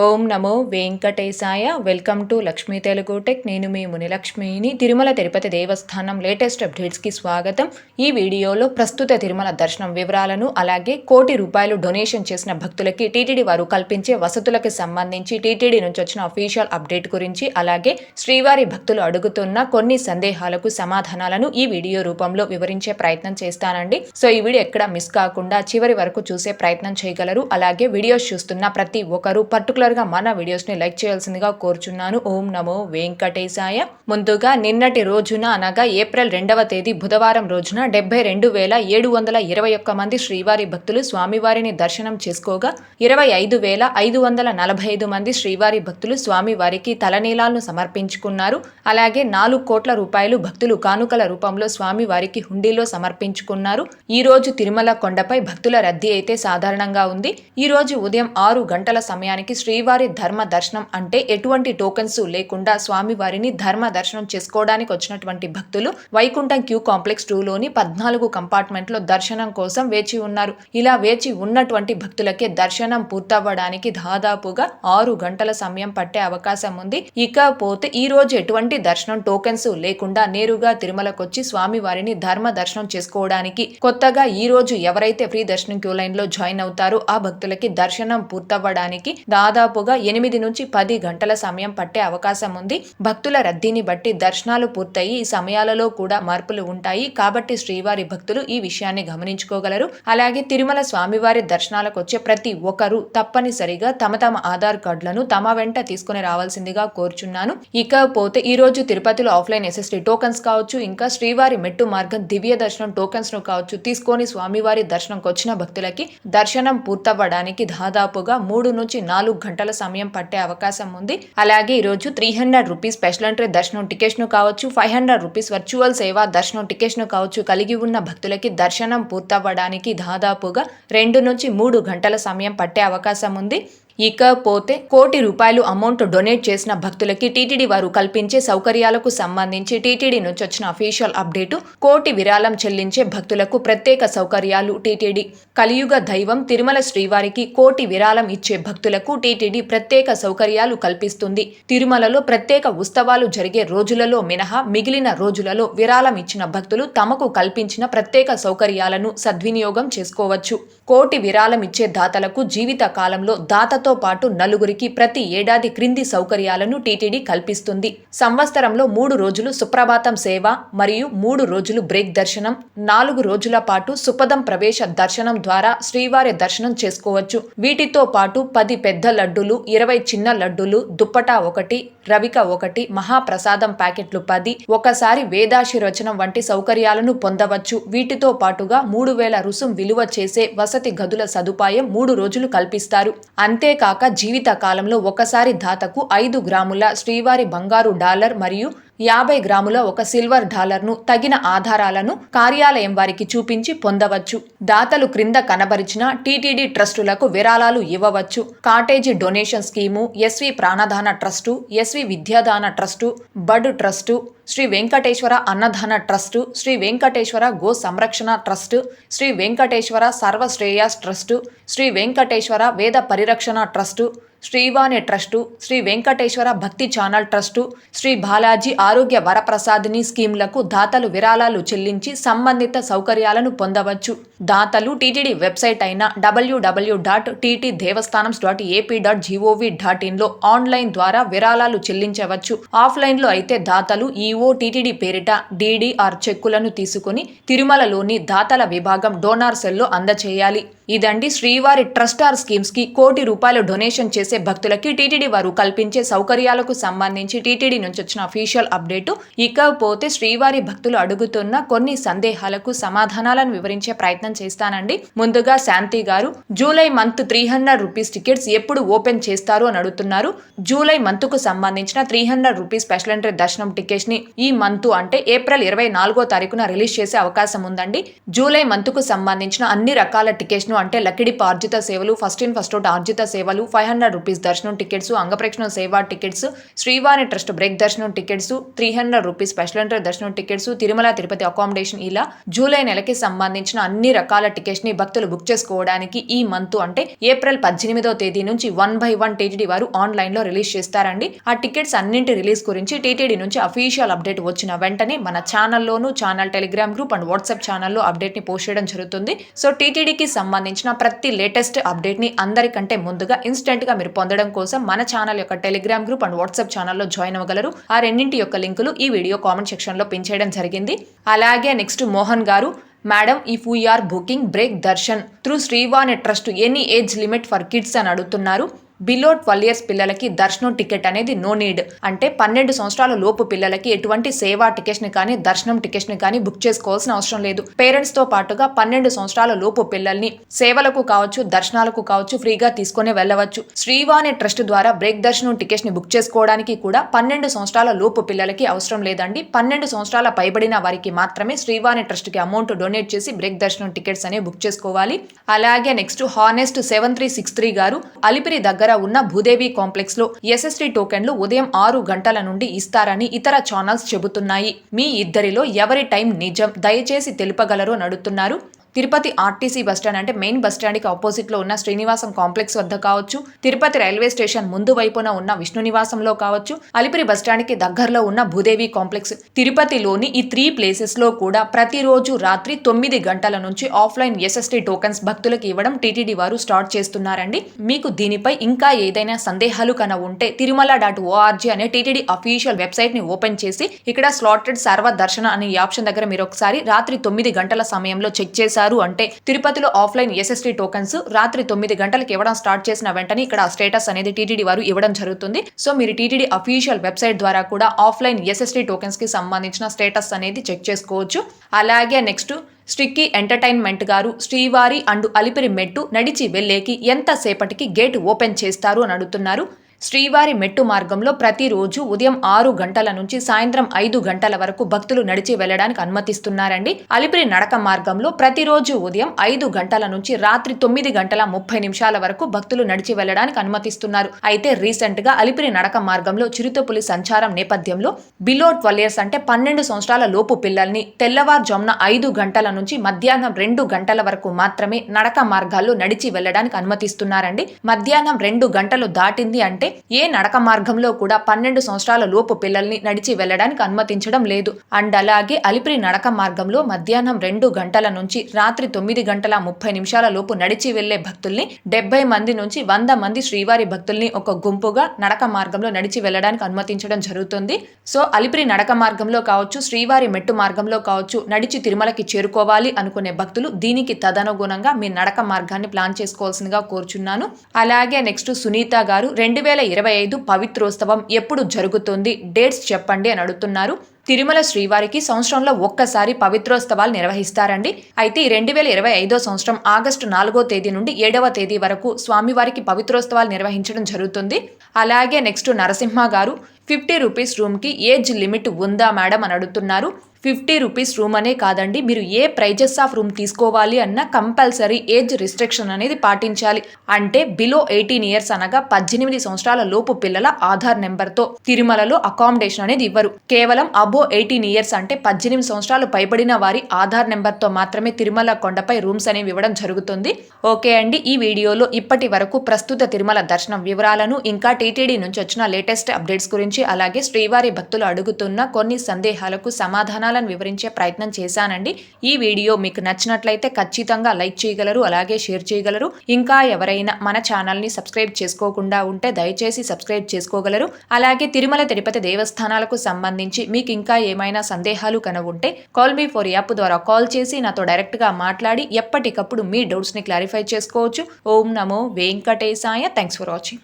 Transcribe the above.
Om Namo Venkatesaya. Welcome to Lakshmi Telugu tech. నేను మీ మునిలక్ష్మిని. తిరుమల తిరుపతి దేవస్థానం latest అప్డేట్స్కి స్వాగతం. ఈ వీడియోలో ప్రస్తుత తిరుమల దర్శనం వివరాలను, అలాగే ₹1,00,00,000 డొనేషన్ చేసిన భక్తులకి టీటీడీ వారు కల్పించే వసతులకు సంబంధించి టీటీడీ నుంచి వచ్చిన అఫీషియల్ అప్డేట్ గురించి, అలాగే శ్రీవారి భక్తులు అడుగుతున్న కొన్ని సందేహాలకు సమాధానాలను ఈ వీడియో రూపంలో వివరించే ప్రయత్నం చేస్తానండి. సో ఈ వీడియో ఎక్కడ మిస్ కాకుండా చివరి వరకు చూసే ప్రయత్నం చేయగలరు. అలాగే వీడియోస్ చూస్తున్న ప్రతి ఒక్కరు పర్టికులర్ గా మన వీడియోస్ ని లైక్ చేయాల్సిందిగా కోరుచున్నాను. ఓం నమో వెంకటేశాయ. ముందుగా నిన్నటి రోజున అనగా ఏప్రిల్ 2వ తేదీ బుధవారం రోజున 72,721 మంది శ్రీవారి భక్తులు స్వామివారిని దర్శనం చేసుకోగా 25,545 మంది శ్రీవారి భక్తులు స్వామివారికి తలనీలాలను సమర్పించుకున్నారు. అలాగే 4 కోట్ల రూపాయలు భక్తులు కానుకల రూపంలో స్వామివారికి హుండీలో సమర్పించుకున్నారు. ఈ రోజు తిరుమల కొండపై భక్తుల రద్దీ అయితే సాధారణంగా ఉంది. ఈ రోజు ఉదయం 6 గంటల సమయానికి శ్రీవారి ధర్మ దర్శనం అంటే ఎటువంటి టోకెన్స్ లేకుండా స్వామివారిని ధర్మ దర్శనం చేసుకోవడానికి వచ్చినటువంటి భక్తులు వైకుంఠం క్యూ కాంప్లెక్స్ 2లోని 14 కంపార్ట్మెంట్ లో దర్శనం కోసం వేచి ఉన్నారు. ఇలా వేచి ఉన్నటువంటి భక్తులకే దర్శనం పూర్తవ్వడానికి దాదాపుగా 6 గంటల సమయం పట్టే అవకాశం ఉంది. ఇకపోతే ఈ రోజు ఎటువంటి దర్శనం టోకెన్స్ లేకుండా నేరుగా తిరుమలకొచ్చి స్వామివారిని ధర్మ దర్శనం చేసుకోవడానికి కొత్తగా ఈ రోజు ఎవరైతే ఫ్రీ దర్శనం క్యూ లైన్ లో జాయిన్ అవుతారో ఆ భక్తులకి దర్శనం పూర్తవ్వడానికి దాదాపుగా 8 నుంచి 10 గంటల సమయం పట్టే అవకాశం ఉంది. భక్తుల రద్దీని బట్టి దర్శనాలు పూర్తయి ఈ సమయాలలో కూడా మార్పులు ఉంటాయి. కాబట్టి శ్రీవారి భక్తులు ఈ విషయాన్ని గమనించుకోగలరు. అలాగే తిరుమల స్వామివారి దర్శనాలకు వచ్చే ప్రతి ఒక్కరూ తప్పనిసరిగా తమ ఆధార్ కార్డులను తమ వెంట తీసుకుని రావాల్సిందిగా కోరుచున్నాను. ఇకపోతే ఈ రోజు తిరుపతిలో ఆఫ్లైన్ ఎస్ఎస్టీ టోకన్స్ కావచ్చు, ఇంకా శ్రీవారి మెట్టు మార్గం దివ్య దర్శనం టోకన్స్ ను కావచ్చు తీసుకొని స్వామివారి దర్శనంకి వచ్చిన భక్తులకి దర్శనం పూర్తవ్వడానికి దాదాపుగా 3 నుంచి 4 గంటల సమయం పట్టే అవకాశం ఉంది. అలాగే ఈ రోజు ₹300 స్పెషల్ ఎంట్రీ దర్శనం టికెట్స్ ను కావచ్చు, ₹500 వర్చువల్ సేవా దర్శనం టికెట్స్ ను కావచ్చు కలిగి ఉన్న భక్తులకి దర్శనం పూర్తవ్వడానికి దాదాపుగా 2 నుంచి 3 గంటల సమయం పట్టే అవకాశం ఉంది. ఇకపోతే ₹1,00,00,000 అమౌంట్ డొనేట్ చేసిన భక్తులకి టీటీడీ వారు కల్పించే సౌకర్యాలకు సంబంధించి టీటీడీ నుంచి వచ్చిన అఫీషియల్ అప్డేటు. కోటి విరాళం చెల్లించే భక్తులకు ప్రత్యేక సౌకర్యాలు. టీటీడీ కలియుగ దైవం తిరుమల శ్రీవారికి కోటి విరాళం ఇచ్చే భక్తులకు టీటీడీ ప్రత్యేక సౌకర్యాలు కల్పిస్తుంది. తిరుమలలో ప్రత్యేక ఉత్సవాలు జరిగే రోజులలో మినహా మిగిలిన రోజులలో విరాళం ఇచ్చిన భక్తులు తమకు కల్పించిన ప్రత్యేక సౌకర్యాలను సద్వినియోగం చేసుకోవచ్చు. కోటి విరాళం ఇచ్చే దాతలకు జీవిత కాలంలో దాతతో పాటు నలుగురికి ప్రతి ఏడాది క్రింది సౌకర్యాలను టీటీడీ కల్పిస్తుంది. సంవత్సరంలో 3 రోజులు సుప్రభాతం సేవ మరియు 3 రోజులు బ్రేక్ దర్శనం, 4 రోజుల పాటు సుపదం ప్రవేశ దర్శనం ద్వారా శ్రీవారి దర్శనం చేసుకోవచ్చు. వీటితో పాటు 10 పెద్ద లడ్డులు, 20 చిన్న లడ్డులు, దుప్పటా 1, రవిక 1, మహాప్రసాదం ప్యాకెట్లు 10, ఒకసారి వేదాశీర్వచనం వంటి సౌకర్యాలను పొందవచ్చు. వీటితో పాటుగా 3,000 రుసుం విలువ చేసే వసతి గదుల సదుపాయం 3 రోజులు కల్పిస్తారు. అంతేకాక జీవిత కాలంలో ఒకసారి దాతకు 5 గ్రాముల శ్రీవారి బంగారు డాలర్ మరియు 50 గ్రాముల ఒక సిల్వర్ డాలర్ను తగిన ఆధారాలను కార్యాలయం వారికి చూపించి పొందవచ్చు. దాతలు క్రింద కనబరిచిన టీటీడీ ట్రస్టులకు విరాళాలు ఇవ్వవచ్చు. కాటేజీ donation scheme, SV Pranadana trust, SV Vidyadana trust, బడ్ trust, Sri Venkateswara Annadana trust, Sri Venkateswara Go Samrakshana trust, Sri Venkateswara Sarvashreyas trust, Sri Venkateswara Veda Parirakshana trust, Srivani trust, Sri Venkateswara Bhakti channel trust, Shri Balaji ఆరోగ్య వరప్రసాదిని స్కీమ్లకు దాతలు విరాళాలు చెల్లించి సంబంధిత సౌకర్యాలను పొందవచ్చు. దాతలు టీటీడీ వెబ్సైట్ అయిన www.ttdevastanams.ap.gov.in లో ఆన్లైన్ ద్వారా విరాళాలు చెల్లించవచ్చు. ఆఫ్లైన్ లో అయితే దాతలు ఈఓ టీటీడీ పేరిట DDR చెక్కులను తీసుకుని తిరుమలలోని దాతల విభాగం డోనార్ సెల్లో అందచేయాలి. ఇదండి శ్రీవారి ట్రస్ట్ ఆర్ స్కీమ్స్ కి ₹1,00,00,000 డొనేషన్ చేసే భక్తులకి టీటీడీ వారు కల్పించే సౌకర్యాలకు సంబంధించి టీటీడీ నుంచి వచ్చిన అఫీషియల్ అప్డేటు. ఇకపోతే శ్రీవారి భక్తులు అడుగుతున్న కొన్ని సందేహాలకు సమాధానాలను వివరించే ప్రయత్నం చేస్తానండి. ముందుగా శాంతి గారు జూలై మంత్ ₹300 టికెట్స్ ఎప్పుడు ఓపెన్ చేస్తారు అని అడుగుతున్నారు. జూలై మంత్ కు సంబంధించిన ₹300 స్పెషల్ ఎంట్రీ దర్శనం టికెట్స్ ని ఈ మంత్ అంటే ఏప్రిల్ 24వ తారీఖున రిలీజ్ చేసే అవకాశం ఉందండి. జూలై మంత్ కు సంబంధించిన అన్ని రకాల టికెట్స్ ను అంటే లక్కిడిప్ ఆర్జిత సేవలు, ఫస్ట్ ఇన్ ఫస్ట్ అవుట్ ఆర్జిత సేవలు, 500 రూపీస్ దర్శనం టికెట్స్, అంగప్రక్షణ సేవా టికెట్స్, శ్రీవాణి ట్రస్ట్ బ్రేక్ దర్శనం టికెట్స్, 300 రూపీస్ స్పెషల్ ఎంట్రీ దర్శనం టికెట్స్, తిరుమల తిరుపతి అకామిడేషన్, ఇలా జూలై నెలకి సంబంధించిన అన్ని రకాల టికెట్స్ ని భక్తులు బుక్ చేసుకోవడానికి ఈ మంత్ అంటే ఏప్రిల్ 18వ తేదీ నుంచి 1/1 టీటీడీ వారు ఆన్లైన్ లో రిలీజ్ చేస్తారండి. ఆ టికెట్స్ అన్నింటి రిలీజ్ గురించి టీటీడీ నుంచి అఫీషియల్ అప్డేట్ వచ్చిన వెంటనే మన ఛానల్లోను, channel Telegram group and WhatsApp ఛానల్లో అప్డేట్ ని పోస్ట్ చేయడం జరుగుతుంది. సో టీటీడీకి సంబంధించిన ప్రతి లేటెస్ట్ అప్డేట్ ని అందరికంటే ముందుగా ఇన్స్టెంట్ గా మీరు పొందడం కోసం మన ఛానల్ యొక్క టెలిగ్రామ్ గ్రూప్ అండ్ వాట్సాప్ ఛానల్లో జాయిన్ అవ్వగలరు. ఆ రెండింటి యొక్క లింకులు ఈ వీడియో కామెంట్ సెక్షన్ లో పిన్ చేయడం జరిగింది. అలాగే నెక్స్ట్ మోహన్ గారు, madam if we are booking break darshan through Srivani trust any age limit for kids అని అడుగుతున్నారు. బిలో 12 years పిల్లలకి దర్శనం టికెట్ అనేది నో నీడ్. అంటే 12 సంవత్సరాల లోపు పిల్లలకి ఎటువంటి సేవా టికెట్స్ ని కానీ దర్శనం టికెట్స్ ని కానీ బుక్ చేసుకోవాల్సిన అవసరం లేదు. పేరెంట్స్ తో పాటుగా 12 సంవత్సరాల లోపు పిల్లల్ని సేవలకు కావచ్చు, దర్శనాలకు కావచ్చు ఫ్రీగా తీసుకొని వెళ్ళవచ్చు. శ్రీవాణి ట్రస్ట్ ద్వారా బ్రేక్ దర్శనం టికెట్స్ ని బుక్ చేసుకోవడానికి కూడా 12 సంవత్సరాల లోపు పిల్లలకి అవసరం లేదండి. 12 సంవత్సరాల పైబడిన వారికి మాత్రమే శ్రీవాణి ట్రస్ట్ కి అమౌంట్ డొనేట్ చేసి బ్రేక్ దర్శనం టికెట్స్ అనేవి బుక్ చేసుకోవాలి. అలాగే నెక్స్ట్ హానెస్ట్ 7363 గారు, అలిపిరి దగ్గర ఉన్న భూదేవి కాంప్లెక్స్ లో ఎస్ఎస్టీ టోకెన్లు ఉదయం 6 గంటల నుండి ఇస్తారని ఇతర ఛానల్స్ చెబుతున్నాయి. మీ ఇద్దరిలో ఎవరి టైం నిజం, దయచేసి తెలుపగలరు అని అడుగుతున్నారు. తిరుపతి ఆర్టీసీ బస్టాండ్ అంటే మెయిన్ బస్టాండ్కి ఆపోజిట్లో ఉన్న శ్రీనివాసం కాంప్లెక్స్ వద్ద కావచ్చు, తిరుపతి రైల్వే స్టేషన్ ముందు వైపున ఉన్న విష్ణు నివాసంలో కావచ్చు, అలిపిరి బస్టాండ్కి దగ్గరలో ఉన్న భూదేవి కాంప్లెక్స్, తిరుపతిలోని ఈ 3 ప్లేసెస్లో కూడా ప్రతిరోజు రాత్రి 9 గంటల నుంచి ఆఫ్లైన్ ఎస్ఎస్టీ టోకెన్స్ భక్తులకు ఇవ్వడం టీటీడీ వారు స్టార్ట్ చేస్తున్నారండి. మీకు దీనిపై ఇంకా ఏదైనా సందేహాలు కన ఉంటే tirumala.org అనే టీటీడీ అఫీషియల్ వెబ్సైట్ ని ఓపెన్ చేసి ఇక్కడ స్లాటెడ్ సర్వ దర్శన అనే ఆప్షన్ దగ్గర మీరు ఒకసారి రాత్రి 9 గంటల సమయంలో చెక్ చేసి అంటే తిరుపతిలో ఆఫ్లైన్ ఎస్ఎస్టీ టోకెన్స్ రాత్రి 9 గంటలకు ఇవ్వడం స్టార్ట్ చేసిన వెంటనే ఇక్కడ స్టేటస్ అనేది టీటీడీ వారు ఇవ్వడం జరుగుతుంది. సో మీరు టీటీడీ అఫీషియల్ వెబ్సైట్ ద్వారా కూడా ఆఫ్లైన్ ఎస్ఎస్టీ టోకెన్స్ కి సంబంధించిన స్టేటస్ అనేది చెక్ చేసుకోవచ్చు. అలాగే నెక్స్ట్ స్టిక్కీ ఎంటర్టైన్మెంట్ గారు, శ్రీవారి అండ్ అలిపిరి మెట్టు నడిచి వెళ్లేకి ఎంతసేపటికి గేట్ ఓపెన్ చేస్తారు అని అడుగుతున్నారు. శ్రీవారి మెట్టు మార్గంలో ప్రతిరోజు ఉదయం 6 గంటల నుంచి సాయంత్రం 5 గంటల వరకు భక్తులు నడిచి వెళ్లడానికి అనుమతిస్తున్నారండి. అలిపిరి నడక మార్గంలో ప్రతిరోజు ఉదయం 5 గంటల నుంచి రాత్రి 9:30 వరకు భక్తులు నడిచి వెళ్లడానికి అనుమతిస్తున్నారు. అయితే రీసెంట్ గా అలిపిరి నడక మార్గంలో చిరుతపులి సంచారం నేపథ్యంలో బిలో 12 years అంటే 12 సంవత్సరాల లోపు పిల్లల్ని తెల్లవారుజామున 5 గంటల నుంచి మధ్యాహ్నం 2 గంటల వరకు మాత్రమే నడక మార్గాల్లో నడిచి వెళ్లడానికి అనుమతిస్తున్నారండి. మధ్యాహ్నం 2 గంటలు దాటింది అంటే ఏ నడక మార్గంలో కూడా 12 సంవత్సరాల లోపు పిల్లల్ని నడిచి వెళ్లడానికి అనుమతించడం లేదు. అండ్ అలాగే అలిపిరి నడక మార్గంలో మధ్యాహ్నం 2 గంటల నుంచి రాత్రి 9:30 లోపు నడిచి వెళ్లే భక్తుల్ని 70 మంది నుంచి 100 మంది శ్రీవారి భక్తుల్ని ఒక గుంపుగా నడక మార్గంలో నడిచి వెళ్లడానికి అనుమతించడం జరుగుతుంది. సో అలిపిరి నడక మార్గంలో కావచ్చు, శ్రీవారి మెట్టు మార్గంలో కావచ్చు నడిచి తిరుమలకి చేరుకోవాలి అనుకునే భక్తులు దీనికి తదనుగుణంగా మీ నడక మార్గాన్ని ప్లాన్ చేసుకోవాల్సిందిగా కోరుచున్నాను. అలాగే నెక్స్ట్ సునీత గారు, 2025 పవిత్రోత్సవం ఎప్పుడు జరుగుతుంది, డేట్స్ చెప్పండి అని అడుగుతున్నారు. తిరుమల శ్రీవారికి సంవత్సరంలో ఒక్కసారి పవిత్రోత్సవాలు నిర్వహిస్తారండి. అయితే 2025 సంవత్సరం ఆగస్టు 4వ తేదీ నుండి 7వ తేదీ వరకు స్వామివారికి పవిత్రోత్సవాలు నిర్వహించడం జరుగుతుంది. అలాగే నెక్స్ట్ నరసింహ గారు, 50 రూపీస్ రూమ్కి ఏజ్ లిమిట్ ఉందా మేడం అని అడుగుతున్నారు. 50 రూపీస్ రూమ్ అనే కాదండి, మీరు ఏ ప్రైజెస్ ఆఫ్ రూమ్ తీసుకోవాలి అన్న కంపల్సరీ ఏజ్ రిస్ట్రిక్షన్ అనేది పాటించాలి. అంటే బిలో 18 years అనగా 18 సంవత్సరాల లోపు పిల్లల ఆధార్ నెంబర్తో తిరుమలలో అకామిడేషన్ అనేది ఇవ్వరు. కేవలం అబో 18 years అంటే 18 సంవత్సరాలు పైబడిన వారి ఆధార్ నెంబర్తో మాత్రమే తిరుమల కొండపై రూమ్స్ అనేవి ఇవ్వడం జరుగుతుంది. ఓకే అండి, ఈ వీడియోలో ఇప్పటి వరకు ప్రస్తుత తిరుమల దర్శనం వివరాలను, ఇంకా టీటీడీ నుంచి వచ్చిన లేటెస్ట్ అప్డేట్స్ గురించి, అలాగే శ్రీవారి భక్తులు అడుగుతున్న కొన్ని సందేహాలకు సమాధానాలను వివరించే ప్రయత్నం చేశానండి. ఈ వీడియో మీకు నచ్చినట్లయితే ఖచ్చితంగా లైక్ చేయగలరు, అలాగే షేర్ చేయగలరు. ఇంకా ఎవరైనా మన ఛానల్ ని సబ్స్క్రైబ్ చేసుకోకుండా ఉంటే దయచేసి సబ్స్క్రైబ్ చేసుకోగలరు. అలాగే తిరుమల తిరుపతి దేవస్థానాలకు సంబంధించి మీకు ఇంకా ఏమైనా సందేహాలు కన ఉంటే కాల్ మీ ఫర్ యాప్ ద్వారా కాల్ చేసి నాతో డైరెక్ట్ గా మాట్లాడి ఎప్పటికప్పుడు మీ డౌట్స్ ని క్లారిఫై చేసుకోవచ్చు. ఓం నమో వెంకటేశాయ. Thanks for watching.